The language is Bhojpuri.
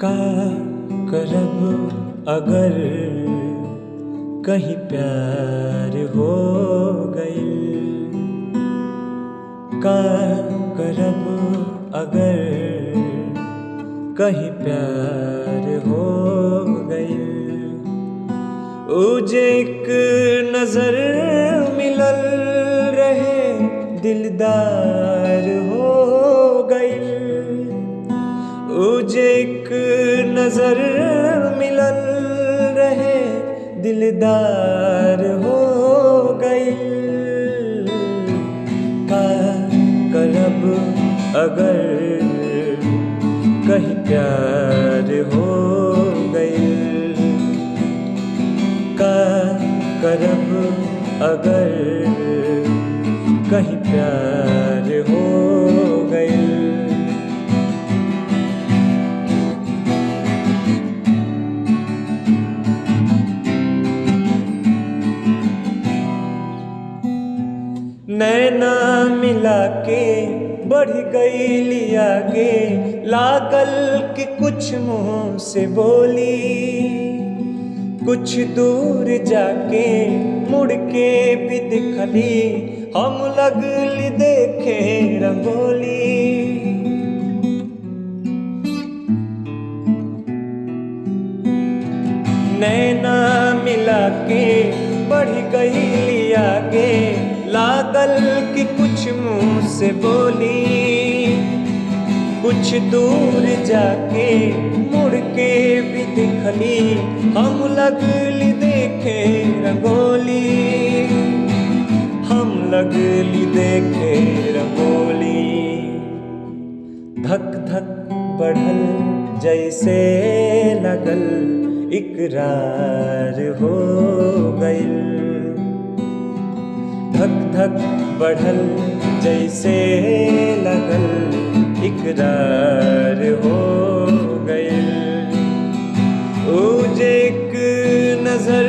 का करब अगर कहीं प्यार हो गइल, का करब अगर कहीं प्यार हो गइल। उजे एक नजर मिलल रहे दिलदार हो गइल, उजे एक नजर मिलल रहे दिलदार हो गइल। का करब अगर कहीं प्यार हो गइल, का करब अगर कहीं प्यार हो गइल। नैना मिला के बढ़ गई आगे, लागल कि कुछ मुंह से बोली, कुछ दूर जाके मुड़ के भी दिखली, हम लगली देखे रंगोली। नैना मिला के बढ़ गई आगे, लागल कि कुछ मुंह से बोली, कुछ दूर जाके मुड़ के भी दिखली, हम लगली देखे रंगोली, हम लगली देखे रंगोली। धक धक बढ़ल जैसे लगल इकरार हो गइल, धक धक बढ़ल जैसे लगल इकरार हो गइल। उजे एक नजर